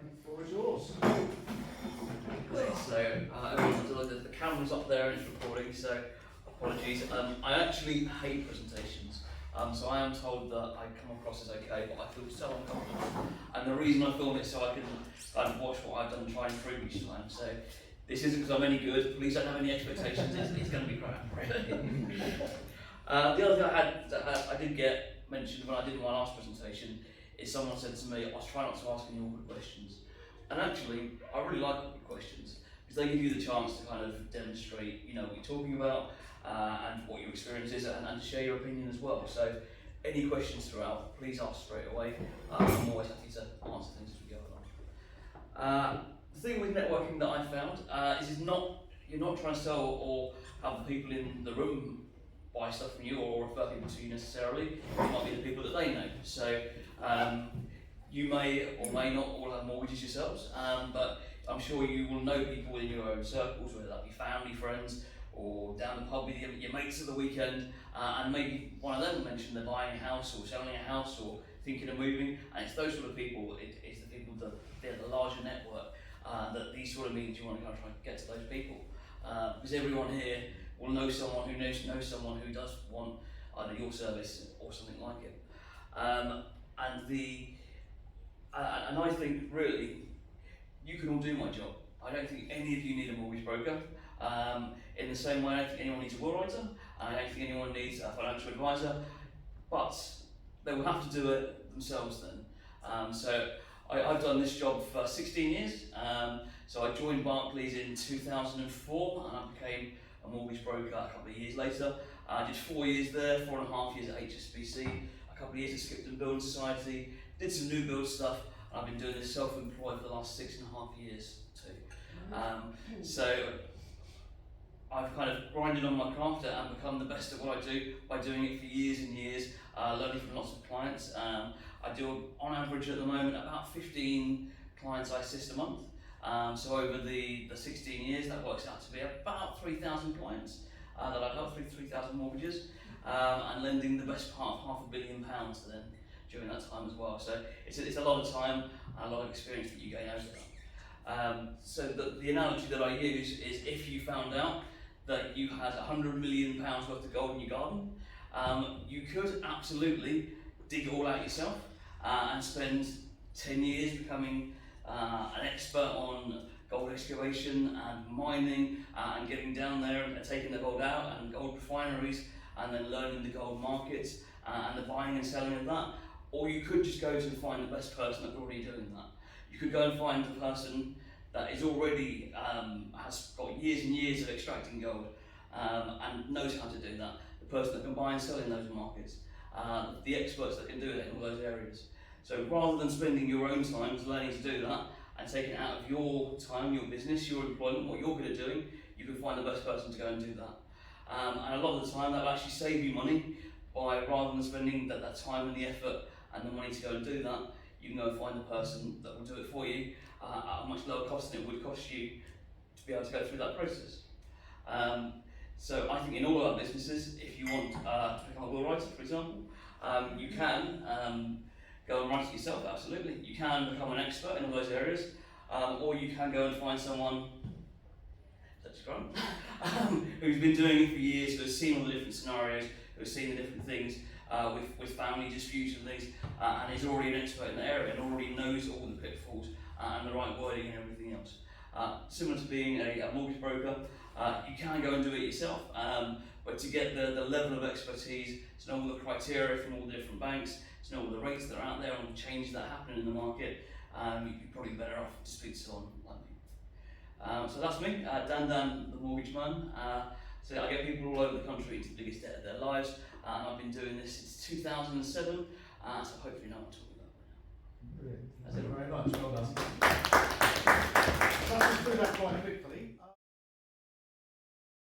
The floor is yours. So, everyone's the camera's up there and it's recording, so apologies. I actually hate presentations, so I am told that I come across as okay, but I feel so uncomfortable. And the reason I film it is so I can kind of watch what I've done and try and improve each time. So this isn't because I'm any good, please don't have any expectations, it's going to be crap. The other thing I did get mentioned when I did my last presentation is someone said to me, I was trying not to ask any awkward questions. And actually, I really like awkward questions because they give you the chance to kind of demonstrate, what you're talking about and what your experience is, and to share your opinion as well. So, any questions throughout, please ask straight away. I'm always happy to answer things as we go along. The thing with networking that I found is you're not trying to sell or have the people in the room buy stuff from you or refer people to you necessarily. It might be the people that they know. So you may or may not all have mortgages yourselves, but I'm sure you will know people in your own circles, whether that be family, friends, or down the pub with your mates at the weekend, and maybe one of them mentioned they're buying a house or selling a house or thinking of moving, and it's those sort of people, it's the people that they're the larger network, that these sort of meetings you want to kind of try and get to those people. Because everyone here will know someone who knows someone who does want either your service or something like it. And I think really, you can all do my job. I don't think any of you need a mortgage broker. In the same way, I don't think anyone needs a will writer. I don't think anyone needs a financial advisor, but they will have to do it themselves then. So I've done this job for 16 years. So I joined Barclays in 2004 and I became a mortgage broker a couple of years later. I did 4 years there, 4.5 years at HSBC, a couple of years at Skipton Building Society, did some new build stuff, and I've been doing this self-employed for the last 6.5 years too. So I've kind of grinded on my craft and become the best at what I do by doing it for years and years, learning from lots of clients. I do, on average at the moment, about 15 clients I assist a month. So over the 16 years, that works out to be about 3,000 clients that I've helped through 3,000 mortgages, and lending the best part of £500 million to them during that time as well. So it's a lot of time and a lot of experience that you gain over that. So the analogy that I use is if you found out that you had £100 million worth of gold in your garden, you could absolutely dig it all out yourself and spend 10 years becoming an expert on gold excavation and mining and getting down there and taking the gold out and gold refineries and then learning the gold markets and the buying and selling of that. Or you could just go to find the best person that's already doing that. You could go and find the person that is already has got years and years of extracting gold and knows how to do that. The person that can buy and sell in those markets. The experts that can do that in all those areas. So rather than spending your own time learning to do that and taking it out of your time, your business, your employment, what you're good at doing, you can find the best person to go and do that. And a lot of the time that will actually save you money by rather than spending that time and the effort and the money to go and do that, you can go and find the person that will do it for you at a much lower cost than it would cost you to be able to go through that process. So I think in all of our businesses, if you want to become a will writer, for example, you can go and write it yourself, absolutely. You can become an expert in all those areas, or you can go and find someone who's been doing it for years, who has seen all the different scenarios, who has seen the different things with family disputes and things, and is already an expert in the area and already knows all the pitfalls and the right wording and everything else. Similar to being a mortgage broker, you can go and do it yourself, but to get the level of expertise, to know all the criteria from all the different banks, to know all the rates that are out there and the changes that are happening in the market, you're probably better off to speak to someone like me. So that's me, Dan the mortgage man. So I get people all over the country into the biggest debt of their lives, and I've been doing this since 2007, so hopefully you know what I'm talking about right now. Brilliant. Thank you very much. Well done. That was through that quite quick for